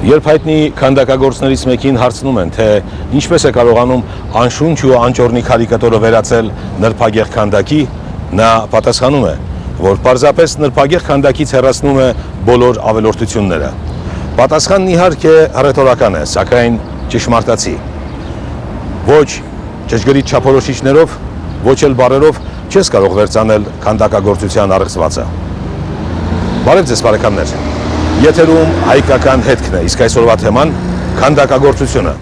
Երբ հայտնի քանդակագործներից մեկին հարցնում են, թե ինչպես է կարողանում անշունչ ու անճոռնի կարիկատուրը վերածել նրբագեղ քանդակի, նա պատասխանում է, որ պարզապես նրբագեղ քանդակից հեռացնում է բոլոր ավելորդությունները։ Պատասխանն իհարկե հռետորական է, սակայն ճշմարտացի։ Ոչ ճշգրիտ չափորոշիչներով, ոչ էլ բառերով չես կարող վերծանել քանդակագործության առեղծվածը։ Բարև ձեզ բարեկամներ։ Եթերում հայկական հետքն է, իսկ այսօրվա թեման քանդակագործությունը։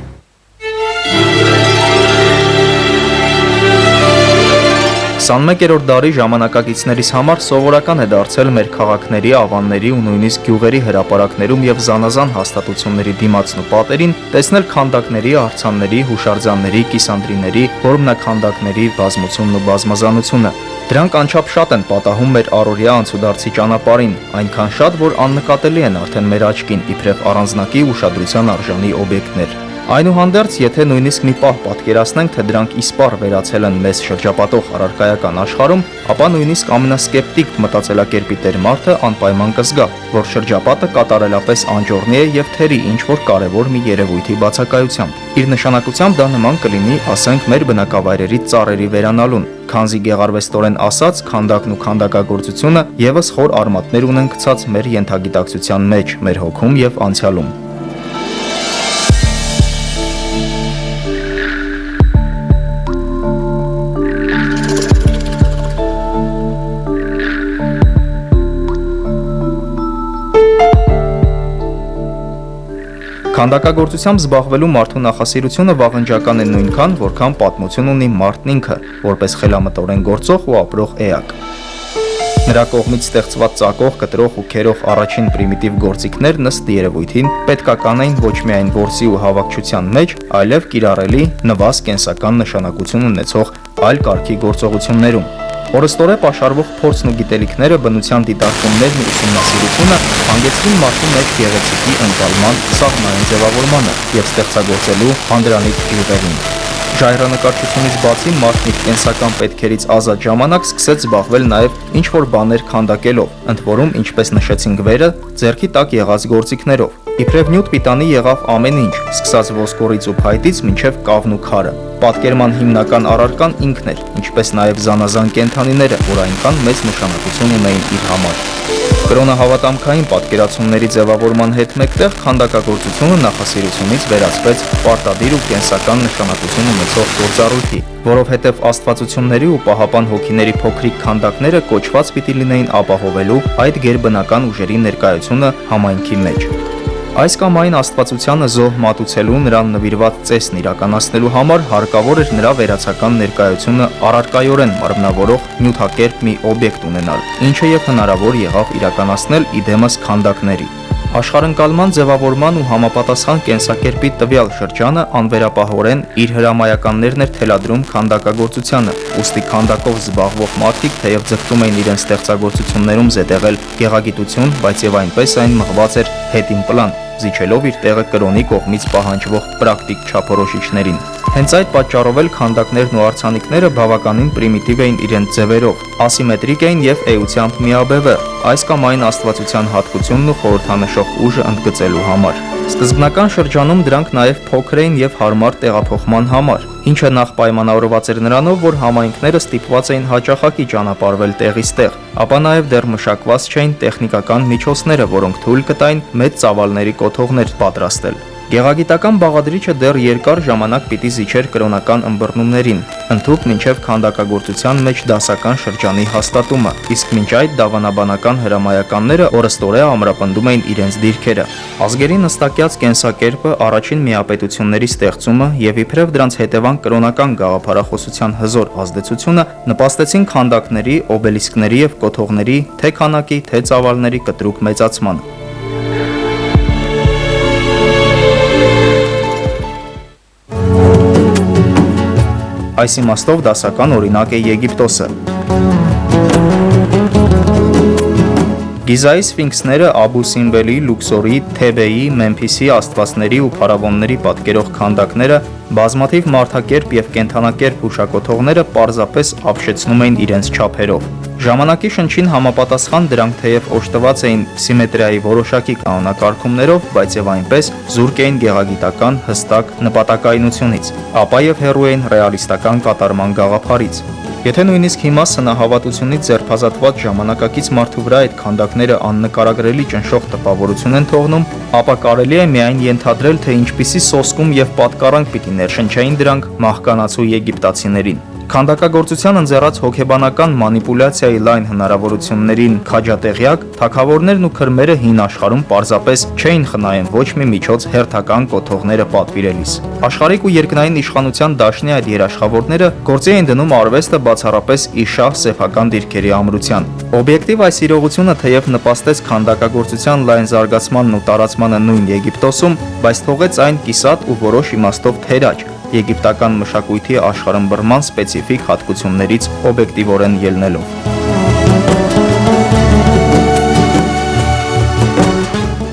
21-րդ դարի ժամանակակիցներիս համար սովորական է դարձել մեր քաղաքների, ավանների ու նույնիսկ գյուղերի հրապարակներում եւ զանազան հաստատությունների դիմացն ու պատերին տեսնել քանդակների, արձանների, հուշարձանների, կիսանդրիների, որմնաքանդակների բազմությունն ու բազմազանությունը։ Դրանք անչափ շատ են պատահում մեր առօրյա անցուդարձի ճանապարհին, այնքան շատ, որ աննկատելի են արդեն մեր աչքին, իբրև առանձնակի ուշադրության արժանի օբյեկտներ։ Այնուհանդերձ, եթե նույնիսկ մի պահ պատկերացնենք, թե դրանք իսպառ վերացել են մեզ շրջապատող առարկայական աշխարհում, ապա նույնիսկ ամենասկեպտիկ մտածելակերպի տեր մարդը անպայման կզգա, որ շրջապատը կատարելապես անճոռնի է եւ թերի ինչ-որ կարեւոր մի երևույթի բացակայությամբ։ Իր նշանակությամբ դա նման կլինի, ասենք, մեր բնակավայրերի ծառերի վերանալուն, քանզի գեղարվեստորեն ասած, քանդակն ու քանդակագործությունը եւս խոր արմատներ ունեն գցած մեր ենթագիտակցության մեջ, մեր հոգում եւ անցյալում։ Քանդակագործությամբ զբաղվելու մարդու նախասիրությունը վաղնջական է նույնքան, որքան պատմություն ունի մարդն ինքը, որպես խելամտորեն գործող ու ապրող էակ։ Նրա կողմից ստեղծված ծակող, կտրող ու քերող առաջին պրիմիտիվ գործիքներն ըստ երևույթին պետքական էին ոչ միայն որսի ու հավաքչության մեջ, այլև կիրառելի նվազ կենսական նշանակություն ունեցող այլ կարգի գործողություններում։ Օրըստորե պաշարվող փորձն ու գիտելիքները, բնության դիտարկումներն ու ուսումնասիրությունը հանգեցրին մարդու մեջ գեղեցիկի ընկալման, սահմանային ձևավորմանը եւ ստեղծագործելու հանդրանիկ ճյուղերին։ Ժայռանկարչությունից բացի մարդն իր կենսական պետքերից ազատ ժամանակ սկսեց զբաղվել նաև ինչ-որ բաներ քանդակելով, ընդ որում, ինչպես նշեցինք վերը, ձեռքի տակ եղած գործիքներով։ Իբրև նյութ պիտանի եղավ ամեն ինչ, սկսած ոսկորից ու փայտից մինչև կավն ու քարը։ Պատկերման հիմնական առարկան ինքն էր, ինչպես նաև զանազան կենդանիները, որ այնքան մեծ նշանակություն ունեին իր համար։ Կրոնահավատամքային պատկերացումների ձևավորման հետ մեկտեղ քանդակագործությունը նախասիրությունից վերածվեց պարտադիր ու կենսական նշանակություն ունեցող գործառույթի, որովհետև աստվածությունների ու պահապան հոգիների փոքրիկ քանդակները կոչված պիտի լինեին ապահովելու այդ գերբնական ուժերի ներկայությունը համայնքի մեջ։ Այս կամ այն աստվածությանը զոհ մատուցելու, նրան նվիրված ծեսն իրականացնելու համար հարկավոր էր նրա վերացական ներկայությունը առարկայորեն մարմնավորող նյութակերպ մի օբյեկտ ունենալ, ինչը եւ հնարավոր եղավ իրականացնել իդեմս քանդակների։ Աշխարհընկալման ձևավորման ու համապատասխան կենսակերպի տվյալ շրջանը անվերապահորեն իր հրամայականներն էր թելադրում քանդակագործությանը, ուստի քանդակով զբաղվող մարդիկ թեև ձգտում էին իրենց ստեղծագործություններում զետեղել գեղագիտություն, բայց եւ այնպես այն մղված էր հետին պլան, զիջելով իր տեղը կրոնի կողմից պահանջվող պրակտիկ չափորոշիչներին։ Հենց այդ պատճառով էլ քանդակներն ու արձանիկները բավականին պրիմիտիվ էին իրենց ձևերով, ասիմետրիկ էին եւ էությամբ միաբևեռ, այս կամ այն աստվածության հատկությունն ու խորհրդանշող ուժը ընդգծելու համար։ Սկզբնական շրջանում դրանք նաև փոքր էին եւ հարմար տեղափոխման համար, ինչը նախ պայմանավորված էր նրանով, որ համայնքները ստիպված էին հաճախակի ճանապարհվել տեղից տեղ, ապա նաև դեռ մշակված չէին տեխնիկական միջոցները, որոնք թույլ կտային մեծ ծավալների կոթողներ պատրաստել։ Գեղագիտական բաղադրիչը դեռ երկար ժամանակ պիտի զիջեր կրոնական ըմբռնումներին, ընդհուպ մինչև քանդակագործության մեջ դասական շրջանի հաստատումը, իսկ մինչ այդ դավանաբանական հրամայականները օրըստորե ամրապնդում էին իրենց դիրքերը։ Ազգերի նստակյաց կենսակերպը, առաջին միապետությունների ստեղծումը եւ իբրև դրանց հետևանք կրոնական գաղափարախոսության հզոր ազդեցությունը նպաստեցին քանդակների, օբելիսկների եւ կոթողների թե քանակի, թե ծավալների կտրուկ մեծացման։ Այս իմաստով դասական օրինակ է Եգիպտոսը։ Գիզայի սֆինքսները Աբու Սիմբելի, Լուքսորի, Թեբեի, Մեմփիսի աստվածների ու փարավոնների պատկերող քանդակները, բազմաթիվ մարդակերպ եւ կենդանակերպ հուշակոթողները պարզապես ապշեցնում էին իրենց չափերով։ Ժամանակի շնչին համապատասխան դրանք թեև օժտված էին սիմետրիայի որոշակի կանոնակարգումներով, բայց եւ այնպես զուրկ էին գեղագիտական հստակ նպատակայնությունից, ապա եւ հեռու էին ռեալիստական կատարման գաղափարից։ Եթե նույնիսկ հիմա սնահավատությունից ձերբազատված ժամանակակից մարդու վրա այդ քանդակները աննկարագրելի ճնշող տպավորություն են թողնում, ապա կարելի է միայն ենթադրել, թե ինչպիսի սոսկում եւ պատկառանք պիտի ներշնչեին դրանք մահկանացու եգիպտացիներին։ Քանդակագործության ընձեռած հոգեբանական մանիպուլյացիայի լայն հնարավորություններին քաջատեղյակ, թագավորներն ու քրմերը հին աշխարհում պարզապես չէին խնայեն ոչ մի միջոց հերթական կոթողները պատվիրելիս։ Աշխարհիկ ու երկնային իշխանության դաշնի այդ երաշխավորները գործի էին դնում արվեստը բացառապես իշահ սեփական դիրքերի ամրության։ Օբյեկտիվ այս իրողությունը թեև նպաստեց քանդակագործության լայն զարգացմանն ու տարածմանը նույն Եգիպտոսում, բայց թողեց այն կիսատ ու որոշ իմաստով թերաճ եգիպտական մշակույթի աշխարհըմբռնման սպეციფიկ հատկություններից օբյեկտիվորեն ելնելով։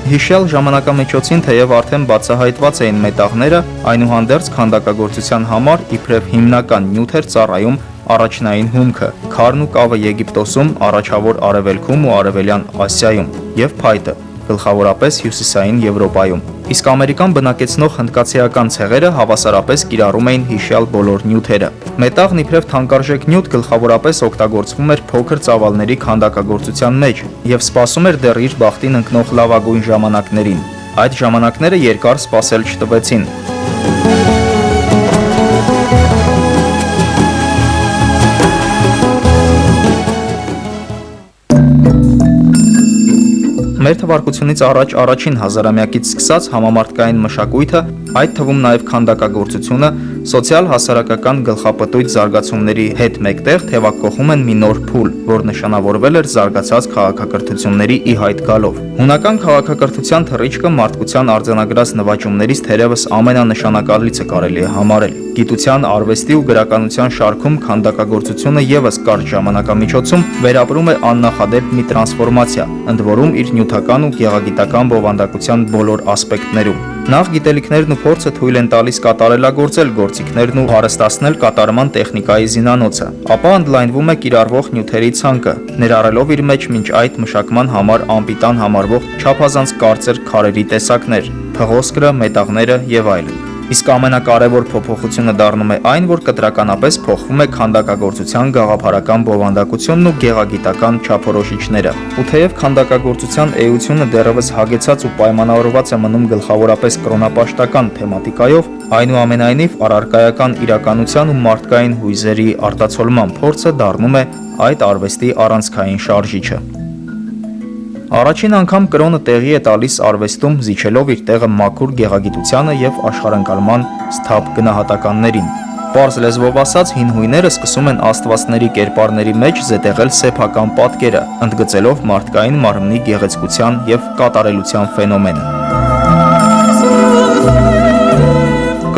Հիշյալ ժամանակամիջոցին թեև արդեն բացահայտված էին մետաղները, այնուհանդերձ քանդակագործության համար իբրև հիմնական նյութ էր ծառայում առաջնային հումքը, քարն ու կավը Եգիպտոսում, առաջավոր Արևելքում ու Արևելյան Ասիայում եւ փայտը, գլխավորապես Հյուսիսային Եվրոպայում։ Իսկ ամերիկան բնակեցնող հնդկացիական ցեղերը հավասարապես կիրառում էին հիշյալ բոլոր նյութերը։ Մետաղն իբրև թանկարժեք նյութ գլխավորապես օգտագործվում էր փոքր ծավալների քանդակագործության մեջ եւ սպասում էր դեռ իր բախտին ընկնող լավագույն ժամանակներին։ Այդ ժամանակները երկար սպասել չտվեցին։ Մեր թվարկությունից առաջ առաջին հազարամյակից սկսած համամարտկային մշակույթը, այդ թվում նաև քանդակագործությունը, սոցիալ-հասարակական գլխապտույտ զարգացումների հետ մեկտեղ թևակողում են մի նոր փուլ, որ նշանավորվել էր զարգացած քաղաքակրթությունների ի հայտ գալով։ Հունական քաղաքակրթության թռիչքը մարդկության արձանագրած նվաճումներից թերևս ամենանշանակալիցը կարելի է համարել։ Գիտության, արվեստի ու գրականության շարքում քանդակագործությունը եւս կարճ ժամանակամիջոցում վերապրում է աննախադեպ մի տրանսֆորմացիա, ընդ որում իր նյութական ու գեղագիտական բովանդակության բոլոր ասպեկտներում։ Նախ գիտելիքներն ու փորձը թույլ են տալիս կատարելագործել գործիքներն ու հարստացնել կատարման տեխնիկայի զինանոցը, ապա ընդլայնվում է կիրառվող նյութերի ցանկը, ներառելով իր մեջ մինչ այդ մշակման համար անպիտան համարվող չափազանց կարծր քարերի տեսակներ, փղոսկրը, մետաղները եւ այլն։ Իսկ ամենակարևոր փոփոխությունը դառնում է այն, որ կտրականապես փոխվում է քանդակագործության գաղափարական բովանդակությունն ու գեղագիտական չափորոշիչները։ Ու թեև քանդակագործության էությունը դեռևս հագեցած ու պայմանավորված է մնում գլխավորապես կրոնապաշտական թեմատիկայով, այնուամենայնիվ առարկայական իրականության ու մարդկային հույզերի արտացոլման փորձը դառնում է այդ արվեստի առանցքային շարժիչը։ Առաջին անգամ կրոնը տեղի է տալիս արվեստում, զիջելով իր տեղը մաքուր գեղագիտությանը եւ աշխարհընկալման սթափ գնահատականներին։ Պարզ լեզվով ասած, հին հույները սկսում են աստվածների կերպարների մեջ զետեղել սեփական պատկերը, ընդգծելով մարդկային մարմնի գեղեցկության եւ կատարելության ֆենոմենը։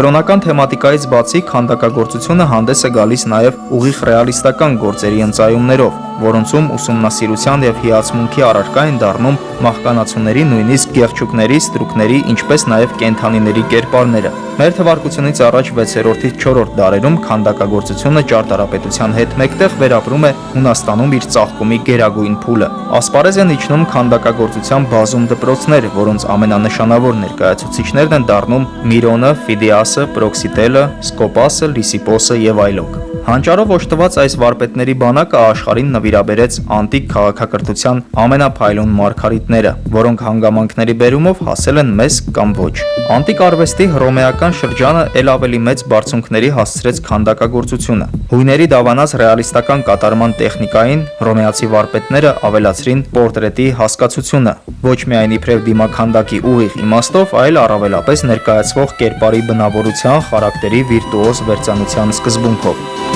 Կրոնական թեմատիկայից բացի քանդակագործությունը հանդես է գալիս նաև ուղիղ ռեալիստական գործերի ընծայումներով, որոնցում ուսումնասիրության եւ հիացմունքի առարկա են դառնում մահկանացուների, նույնիսկ գեղչուկների, ստրուկների, ինչպես նաև կենդանիների կերպարները։ Մեր թվարկությունից առաջ 6-րդից 4-րդ դարերում քանդակագործությունը ճարտարապետության հետ մեկտեղ վերապրում է Հունաստանում իր ծաղկումի գերագույն փուլը։ Ասպարեզ են իջնում քանդակագործության բազում դպրոցներ, որոնց ամենանշանավոր ներկայացուցիչներն են դառնում Միրոնը, Ֆիդիասը, Պրոքսիտելը, Սկոպասը, Լիսիպոսը եւ այլոք։ Հանճարով օժտված այս վարպետների բանակը աշխարհին նվիրաբերեց անտիկ քաղաքակրթության ամենափայլուն մարգարիտները, որոնք հանգամանքների բերումով հասել են մեզ կամ ոչ։ Անտիկ արվեստի հռոմեական շրջանը ել ավելի մեծ բարձունքների հասցրեց քանդակագործությունը։ Հույների դավանած ռեալիստական կատարման տեխնիկային հռոմեացի վարպետները ավելացրին պորտրետի հասկացությունը, ոչ միայն իբրև դիմաքանդակի ուղիղ իմաստով, այլ առավելապես ներկայացվող կերպարի բնավորության, խարակտերի վիրտուոզ վերծանության սկզբունքով։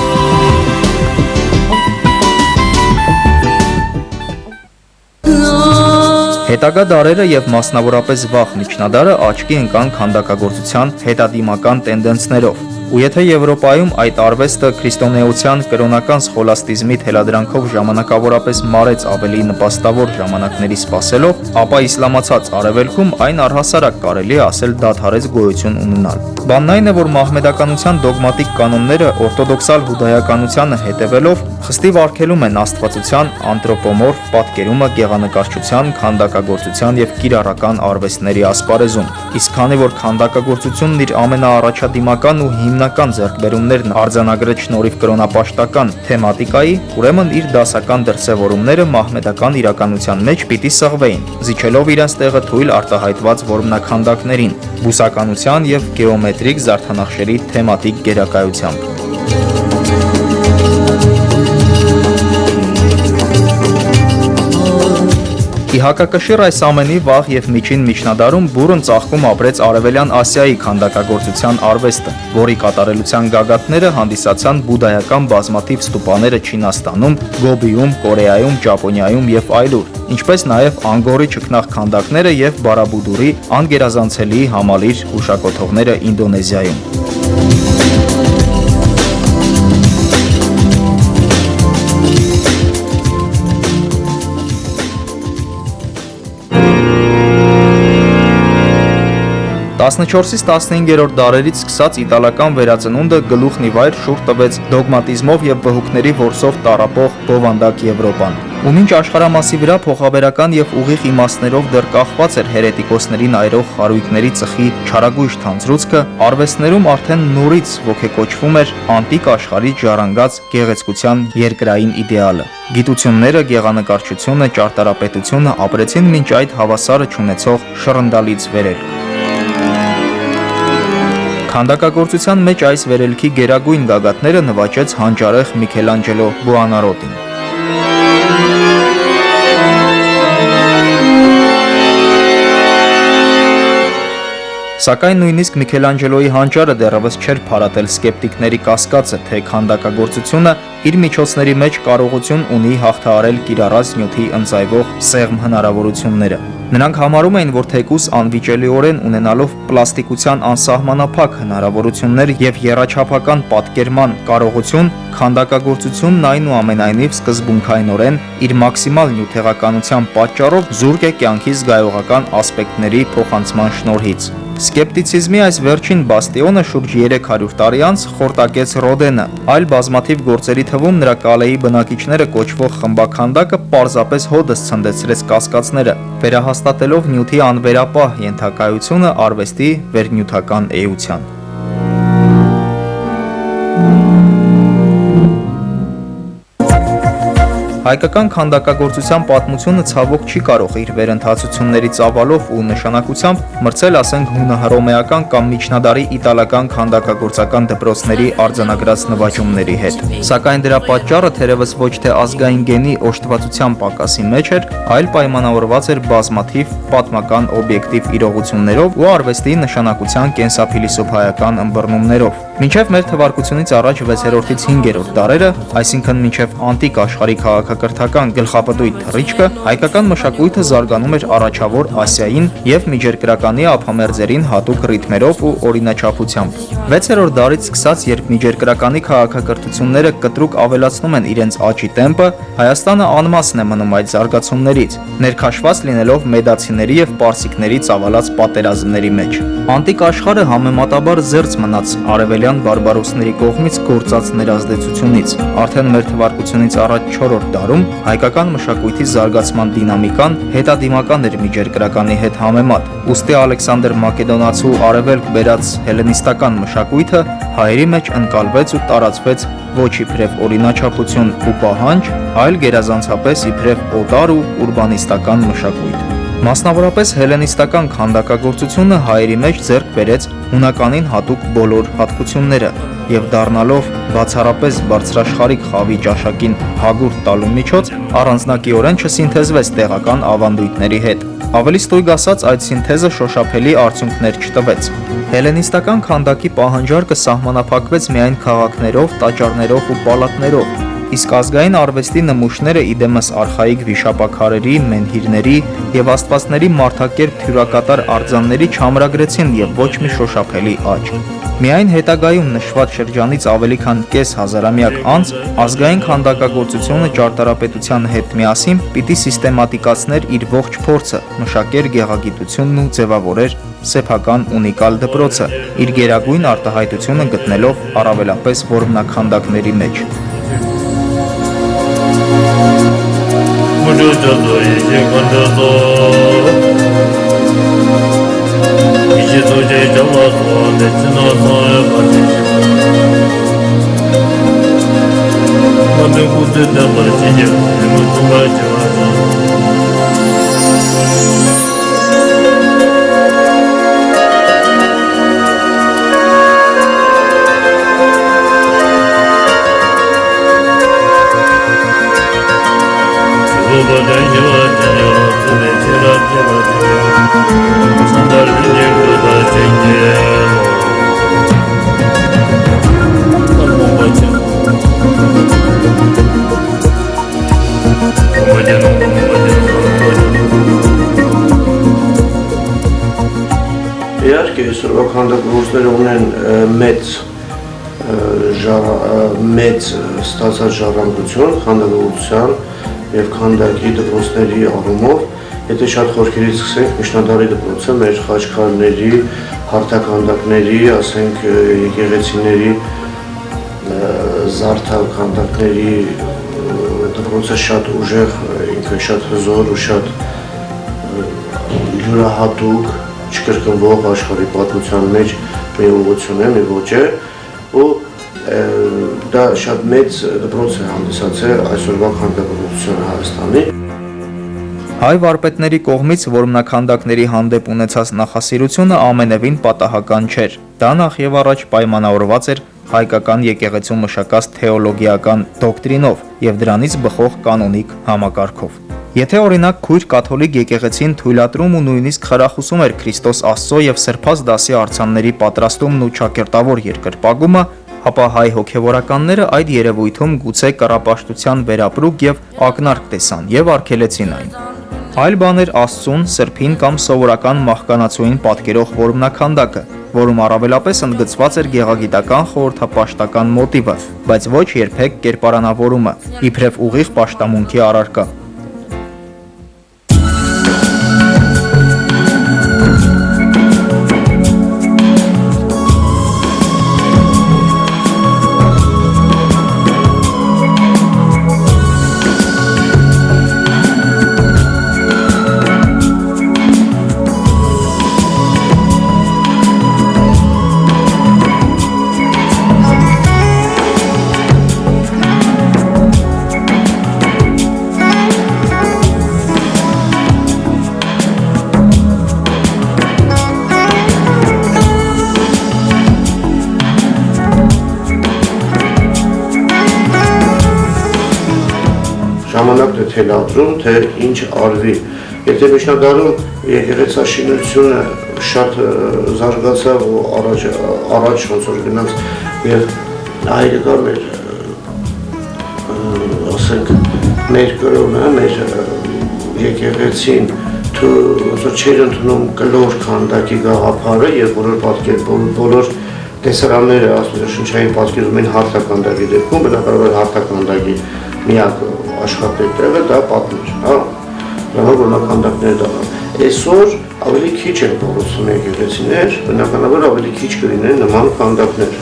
Հետագա դարերը եւ մասնավորապես վաղ միջնադարը աչքի ընկան քանդակագործության հետադիմական տենդենսներով։ Ու եթե Եվրոպայում այդ արվեստը քրիստոնեության կրոնական սխոլաստիզմի թելադրանքով ժամանակավորապես մարեց ավելի նպաստավոր ժամանակների սպասելով, ապա իսլամացած Արևելքում այն առհասարակ կարելի է ասել դադարեց գոյություն ունենալ։ Բանն այն է, որ մահմեդականության դոգմատիկ կանոնները օրթոդոքսալ հուդայականությանը հետևելով խստի վարգելում են աստվածության անտրոպոմորֆ պատկերումը գեղանկարչության, քանդակագործության եւ կիրառական արվեստների ասպարեզում։ Իսկ քանի որ քանդակագործությունն իր ամենաառաջադիմական ու հիմնական ձեռքբերումներն արձանագրեց շնորհիվ կրոնապաշտական թեմատիկայի, ուրեմն իր դասական դրսևորումները մահմեդական իրականության մեջ պիտի սղվեին, զիջելով իրենց տեղը թույլ արտահայտված որմնաքանդակներին, բուսականության եւ գեոմետրիկ զարդանախշերի թեմատիկ գերակայությամբ։ Ի հակակշիռ այս ամենի վաղ եւ միջին միջնադարում բուռն ծաղկում ապրեց Արևելյան Ասիայի քանդակագործության արվեստը, որի կատարելության գագաթները հանդիսացան բուդդայական բազմաթիվ ստուպաները Չինաստանում, Գոբիում, Կորեայում, Ճապոնիայում եւ այլուր, ինչպես նաեւ Անգորի ճկնաղ քանդակները եւ Բարաբուդուրի անգերազանցելի համալիր հուշակոթողները Ինդոնեզիայում։ Տասնչորսից 15-րդ դարերից սկսած իտալական վերածնունդը գլուխն ի վայր շուռ տվեց դոգմատիզմով եւ վհուկների որսով տառապող բովանդակ Եվրոպան։ Ու մինչ աշխարհամասի վրա փոխաբերական եւ ուղիղ իմաստներով դեռ կախված էր հերետիկոսների նայրող խարույկների ծխի չարագույժ թանձրուցքը, արվեստներում արդեն նորից ոգեկոչվում էր անտիկ աշխարհի ժառանգած գեղեցկության երկրային իդեալը։ Գիտությունները, գեղանկարչությունը, ճարտարապետությունը ապրեցին մինչ այդ հավասարը չունեցող շռնդալից վերելք։ Քանդակագործության մեջ այս վերելքի գերագույն գագաթները նվաճեց հանճարեղ Միքելանջելո Բուոնարոտին։ Սակայն նույնիսկ Միքելանջելոյի հանճարը դեռևս չէր փարատել սկեպտիկների կասկածը, թե քանդակագործությունը իր միջոցների մեջ կարողություն ունի հաղթահարել կիրառած նյութի ընծայվող սեղմ հնարավորությունները։ Նրանք համարում էին, որ թեկուզ անվիճելիորեն ունենալով պլաստիկության անսահմանափակ հնարավորություններ եւ եռաչափական պատկերման կարողություն, քանդակագործությունն այնուամենայնիվ սկզբունքայնորեն իր մաքսիմալ նյութեղականության պատճառով զուրկ է կյանքի զգայողական ասպեկտների փոխանցման շնորհից։ Սկեպտիցիզմի այս վերջին բաստիոնը շուրջ 300 տարի անց խորտակեց Ռոդենը, այլ բազմաթիվ գործերի թվում նրա կալեի բնակիչները կոչվող խմբաքանդակը պարզապես հոդս ցնդեցրեց կասկածները, վերահաստատելով նյութի անվերապահ ենթակայությունը արվեստի վերնյութական էության։ Հայկական քանդակագործության պատմությունը ցավոք չի կարող իր վերընթացությունների ծավալով ու նշանակությամբ մրցել, ասենք, հունահռոմեական կամ միջնադարի իտալական քանդակագործական դպրոցների արձանագրած նվաճումների հետ։ Սակայն դրա պատճառը թերևս ոչ թե ազգային գենի օժտվածության պակասի մեջ էր, այլ պայմանավորված էր բազմաթիվ պատմական օբյեկտիվ իրողություններով ու արվեստի նշանակության կենսափիլիսոփայական ըմբռնումներով։ Մինչև մեր թվարկությունից առաջ 6-րդից 5-րդ դարերը, այսինքն մինչև անտիկ աշխարհի քաղաքակրթական գլխապտույտ թռիչքը, հայկական մշակույթը զարգանում էր առաջավոր Ասիային եւ միջերկրականի ափամերձերին հատուկ ռիթմերով ու օրինաչափությամբ։ 6-րդ դարից սկսած, երբ միջերկրականի քաղաքակրթությունները կտրուկ ավելացնում են իրենց աճի տեմպը, Հայաստանը անմասն է մնում այդ զարգացումներից, ներքաշված լինելով մեդացիների եւ պարսիկների ծավալած պատերազմների մեջ։ Անտիկ աշխարհը համեմատաբար զերծ մնաց արևելյան բարբարոսների կողմից գործած ներազդեցությունից։ Արդեն մեր թվարկությունից առաջ 4-րդ դարում հայկական մշակույթի զարգացման դինամիկան հետադիմական էր միջերկրականի հետ համեմատ։ Ուստի Ալեքսանդր Մակեդոնացու արևելք բերած հելենիստական մշակույթը հայերի մեջ ընկալվեց ու տարածվեց ոչ իբրև օրինաչափություն ու պահանջ, այլ գերազանցապես իբրև օտար ու ուրբանիստական մշակույթ։ Մասնավորապես հելենիստական քանդակագործությունը հայերի մեջ ձեռք բերեց հունականին հատուկ բոլոր հատկությունները եւ դառնալով բացառապես բարձրաշխարհիկ խավի ճաշակին հագուրդ տալու միջոց, առանձնակիորեն չսինթեզվեց տեղական ավանդույթների հետ։ Ավելի ստույգ ասած, այդ սինթեզը շոշափելի արդյունքներ չտվեց։ Հելենիստական քանդակի պահանջարկը սահմանափակվեց միայն քաղաքներով, տաճարներով ու պալատներով, իսկ ազգային արվեստի նմուշները իդեմս արխայիկ վիշապաքարերի, մենհիրների եւ աստվածների մարդակերպ թյուրակատար արձանների չամրագրեցին եւ ոչ մի շոշափելի աճ։ Միայն հետագայում նշված շրջանից ավելի քան կես հազարամյակ անց ազգային քանդակագործությունը ճարտարապետության հետ միասին պիտի սիստեմատիկացներ իր ողջ փորձը, մշակեր գեղագիտությունն ու ձևավորեր սեփական ունիկալ դպրոցը, իր գերագույն արտահայտությունը գտնելով առավելապես որմնաքանդակների մեջ։ Իհարկե, այսօրվա քանդակագործները ունեն մեծ ստացած ժառանգություն քանդակագործության և քանդակի դպրոցների առումով, եթե շատ խորքերից սկսենք, միջնադարի դպրոցը մեր խաչքարների, հարթաքանդակների, ասենք եկեղեցիների, զարդաքանդակների դպրոցը շատ ուժեղ, ինքը շատ հզոր ու շատ յուրահատուկ, չկրկնվող աշխարհի պատմության մեջ մի ուղղություն է, մի ոճ է, ու դա շատ մեծ դպրոց է հանդիսացել այսօրվա քանդակագործությունը Հայաստանի։ Հայ վարպետների կողմից որմնաքանդակների հանդեպ ունեցած նախասիրությունը ամենևին պատահական չէր։ Դա նախ եւ առաջ պայմանավորված էր հայկական եկեղեցու մշակած թեոլոգիական դոկտրինով եւ դրանից բխող կանոնիկ համակարգով։ Եթե օրինակ քույր կաթոլիկ եկեղեցին թույլատրում ու նույնիսկ խրախուսում էր Քրիստոս Աստծո եւ սրբաց դասի արձանների պատրաստումն ու ճակերտավոր երկրպագումը, ապա հայ հոգևորականները այդ երևույթում գուցե կռապաշտության վերապրուկ եւ ակնարկ տեսան եւ արգելեցին այն։ Այլ բան էր Աստծուն, սրբին կամ սովորական մահկանացուին պատկերող որմնաքանդակը, որում առավելապես ընդգծված էր գեղագիտական խորհրդապաշտական մոտիվը, բայց ոչ երբեք կերպարանավորումը, իբրև ուղիղ պաշտամունքի առարկա։ Ժամանակն է թելադրում, թե ինչ արվի։ Եթե միջնադարում եկեղեցաշինությունը շատ զարգացավ ու առաջ ոնց որ գնաց եւ այլ կար մեր ասենք մեր կրոնը, մեր եկեղեցին ոնց որ չէր ընդունում կլոր քանդակի գաղափարը եւ բոլոր տեսարանները աստվածաշնչային պատկերում են հարթականդակի դեպքում, բնականաբար հարթականդակի միակ աշխատեք տեղը դա պատմիչ, հա, դրանով որմնաքանդակները դառան։ Այսօր ավելի քիչ են փոխվում եկեղեցիներ, բնականաբար ավելի քիչ կլինեն նման քանդակներ։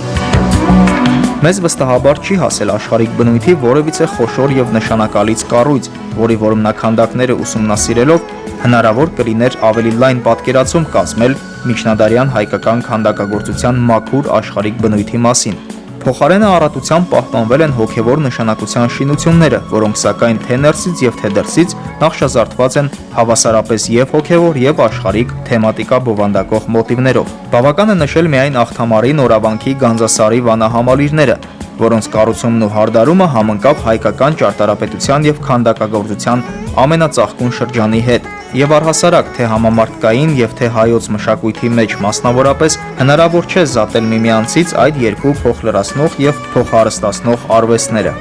Մեզ վստահաբար չի հասել աշխարհիկ բնույթի որևիցե խոշոր եւ նշանակալից կառույց, որի որմնաքանդակները ուսումնասիրելով հնարավոր կլիներ ավելի լայն պատկերացում կազմել միջնադարյան հայկական քանդակագործության մաքուր աշխարհիկ բնույթի մասին։ Փոխարենը առատությամբ պահպանվել են հոգևոր նշանակության շինությունները, որոնք սակայն թե ներսից եւ թե դրսից նախշազարդված են հավասարապես եւ հոգևոր եւ աշխարհիկ թեմատիկա բովանդակող մոտիվներով։ Բավական է նշել միայն Աղթամարի Նորավանքի Գանձասարի վանահամալիրները, որոնց կառուցումն ու հարդարումը համընկավ հայկական ճարտարապետության եւ քանդակագործության ամենածաղկուն շրջանի հետ, եւ առհասարակ թե համամարտկային եւ թե հայոց մշակույթի մեջ մասնավորապես հնարավոր չէ զատել միմյանցից այդ երկու փոխլրացնող եւ փոխհարստացնող արվեստները։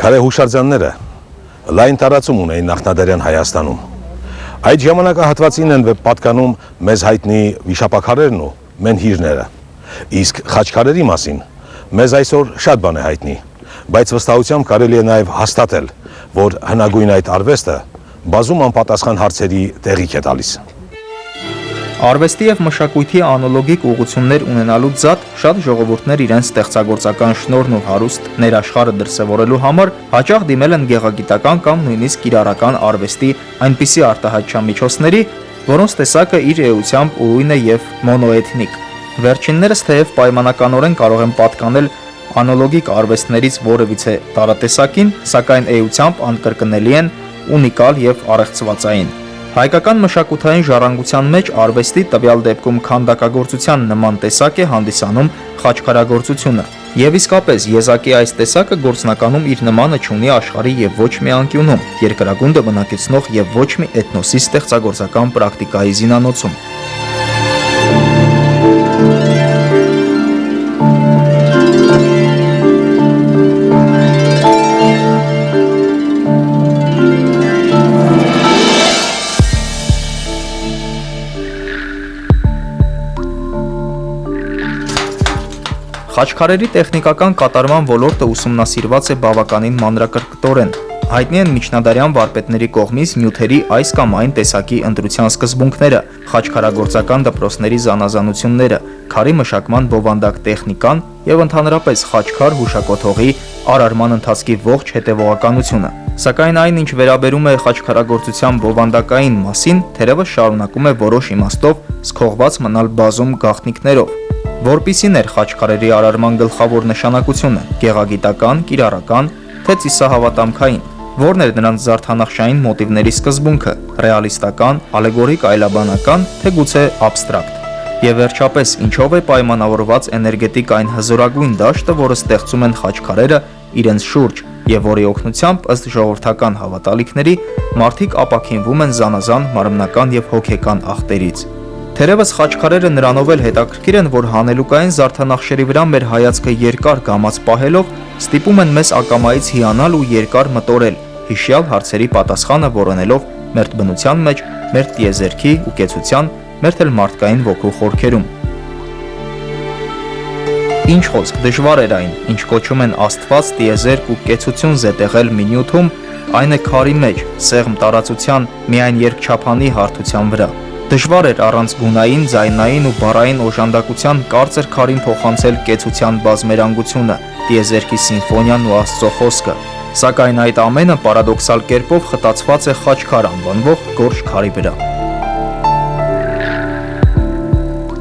Քարե հուշարձանները լայն տարածում ունեին նախնադարյան Հայաստանում։ Այդ ժամանակահատվածին են պատկանում մեզ հայտնի վիշապաքարերն ու մենհիրները։ Իսկ խաչքարերի մասին մեզ այսօր շատ բան է հայտնի, բայց վստահությամբ կարելի է նաև հաստատել, որ հնագույն այդ արվեստը բազում անպատասխան հարցերի տեղիք է տալիս։ Արվեստի եւ մշակույթի անալոգիկ ուղղություններ ունենալուց զատ շատ ժողովուրդներ իրենց ստեղծագործական շնորհն ու հարուստ ներաշխարհը դրսևորելու համար հաճախ դիմել են գեղագիտական կամ նույնիսկ կիրառական արվեստի այնպիսի արտահայտչամիջոցների, որոնց տեսակը իր էությամբ ուրույն է եւ մոնոէթնիկ։ Վերջիններս թեև պայմանականորեն կարող են պատկանել անալոգիկ արվեստներից որևիցե տարատեսակին, սակայն էությամբ անկրկնելի են, ունիկալ եւ առեղծվածային։ Հայկական մշակութային ժառանգության մեջ արվեստի տվյալ դեպքում քանդակագործության նման տեսակ է հանդիսանում խաչքարագործությունը։ Եվ իսկապես եզակի այս տեսակը գործնականում իր նմանը չունի աշխարհի եւ ոչ մի անկյունում, երկրագունդը բնակեցնող եւ ոչ մի էթնոսի ստեղծագործական պրակտիկայի զինանոցում։ Խաչքարերի տեխնիկական կատարման ոլորտը ուսումնասիրված է բավականին մանրակրկտորեն։ Հայտնի են միջնադարյան վարպետների կողմից նյութերի այս կամ այն տեսակի ընտրության սկզբունքները, խաչքարագործական դպրոցների զանազանությունները, քարի մշակման բովանդակ տեխնիկան եւ ընդհանրապես խաչքար հուշակոթողի արարման ընթացքի ողջ հետևողականությունը։ Սակայն այն, ինչ վերաբերում է խաչքարագործության բովանդակային մասին, թերևս շարունակում է որոշ իմաստով սքողված մնալ բազում գաղտնիքներով։ Որպիսին էր խաչքարերի արարման գլխավոր նշանակությունը՝ գեղագիտական, կիրառական, թե ծիսահավատամքային, որն էր նրանց զարդանախշային մոտիվների սկզբունքը՝ ռեալիստական, ալեգորիկ այլաբանական, թե գուցե աբստրակտ։ Եվ վերջապես, ինչով է պայմանավորված էներգետիկ այն հզորագույն դաշտը, որը ստեղծում են խաչքարերը իրենց շուրջ, եւ որի օգնությամբ ըստ ժողովրդական հավատալիքների մարդիկ ապաքինվում են զանազան մարմնական եւ հոգեկան աղտերից։ Թերևս խաչքարերը նրանով էլ հետաքրքիր են, որ հանելուկային զարդանախշերի վրա մեր հայացքը երկար գամած պահելով ստիպում են մեզ ակամայից հիանալ ու երկար մտորել, հիշյալ հարցերի պատասխանը որոնելով մեր բնության մեջ, մեր տիեզերքի ու կեցության, մեր թել մարդկային ոգու խորքերում։ Ինչ խոսք, դժվար էր այն, ինչ կոչում են աստված, տիեզերք ու կեցություն զետեղել մի նյութում, այն է քարի մեջ, սեղմ տարածության, միայն երկչափանի հարթության վրա։ Դժվար էր առանց գունային, ձայնային ու բառային օժանդակության կարծր քարին փոխանցել կեցության բազմերանգությունը, տիեզերքի սիմֆոնիան ու Աստծո խոսքը, սակայն այդ ամենը պարադոքսալ կերպով խտացված է խաչքար անվանվող գորշ քարի վրա։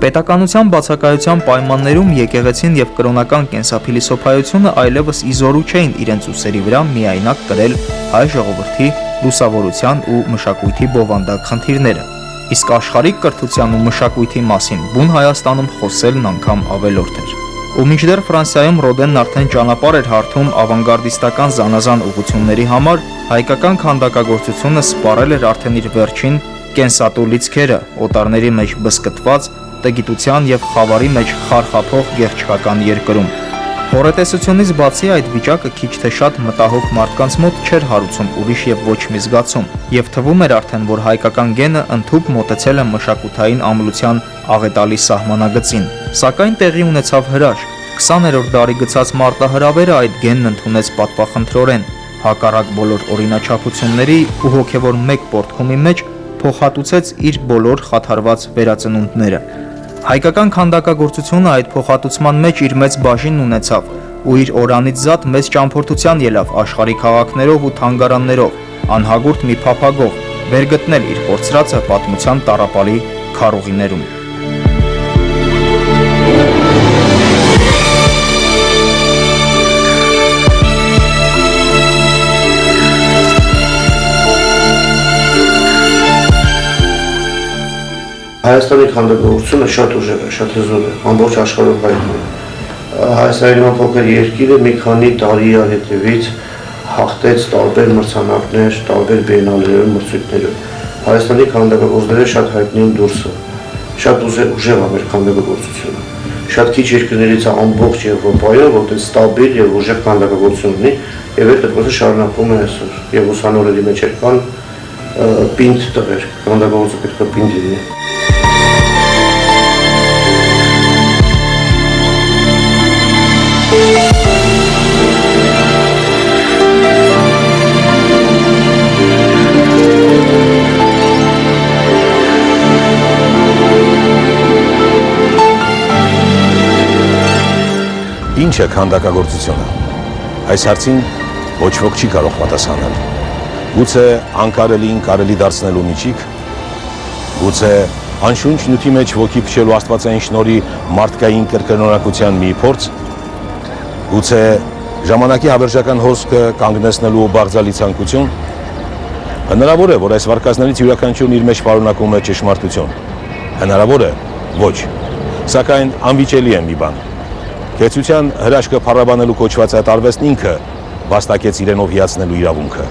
Պետականության բացակայության պայմաններում եկեղեցին եւ կրոնական կենսափիլիսոփայությունը այլևս իզորու չէին իրենց ուսերի վրա միայնակ կրել հայ ժողովրդի լուսավորության ու մշակույթի բովանդակ խնդիրները։ Իսկ աշխարհիկ կրթության ու մշակույթի մասին բուն Հայաստանում խոսելն անգամ ավելորդ էր։ Ու մինչդեռ Ֆրանսիայում Ռոդենն արդեն ճանապարհ էր հարթում ավանգարդիստական զանազան ուղղությունների համար, հայկական քանդակագործությունը սպառել էր արդեն իր վերջին կենսատու լիցքերը, օտարների մեջ բսկտված, տգիտության եւ խավարի մեջ խարխափող գեղչկական երկրում։ Հորետեսությունից բացի այդ վիճակը քիչ թե շատ մտահոգ մարդկանց մոտ չէր հարուցում ուրիշ եւ ոչ մի զգացում, եւ թվում էր արդեն, որ հայկական գենը ընդհուպ մոտեցել է մշակութային ամլության աղետալի սահմանագծին։ Սակայն տեղի ունեցավ հրաշք։ 20-րդ դարի գծած մարտահրավերը այդ գենն ընդունեց պատվախնդրորեն, հակառակ բոլոր օրինաչափությունների ու հոգեվոր մեկ պորտքումի մեջ փոխհատուցեց իր բոլոր խաթարված վերածնունդները։ Հայկական քանդակագործությունը այդ փոխհատուցման մեջ իր մեծ բաժինն ունեցավ ու իր օրանից զատ մեծ ճամփորդության ելավ աշխարհի քաղաքներով ու թանգարաններով, անհագուրդ մի փափագով, վերգտնել իր կորցրածը պատմության տառապալի քարուղիներում։ Հայաստանի քանդակագործությունը շատ ուժեղ է, շատ հզոր է, ամբողջ աշխարհում հայտնի է։ Հայաստանի նման փոքր երկիրը մի քանի տարի հետևից հաղթեց տարբեր մրցանակներ, տարբեր բիենալեներում, մրցույթներում։ Հայաստանի քանդակագործները շատ հայտնի են դուրսը, շատ ուժեղ է մեր քանդակագործությունը։ շատ քիչ երկրներից է ամբողջ Եվրոպայում, որտեղ ստաբիլ եւ ուժեղ քանդակագործություն ունի, եւ այդ դեպքը շարունակվում է այսօր։ Եվ ուսանողների մեջ կան պինդ տղեր, քանդակագործը պետք է պինդ լինի։ Ինչ է քանդակագործությունը։ Այս հարցին ոչ ոք չի կարող պատասխանել։ Գուցե անկարելին կարելի դարձնելու միջիկ, գուցե անշունչ նյութի մեջ ոգի փչելու աստվածային շնորհի մարդկային կրկնօրինակության մի փորձ, գուցե ժամանակի հավերժական հոսքը կանգնեցնելու բաղձալի ցանկություն։ Հնարավոր է, որ այս վարկածներից յուրաքանչյուրն իր մեջ պարունակում է ճշմարտություն։ Հնարավոր է, ոչ, սակայն անվիճելի է մի բան։ Կեցության հրաշքը փառաբանելու կոչված այդ արվեստն ինքը վաստակեց իրենով հիացնելու իրավունքը։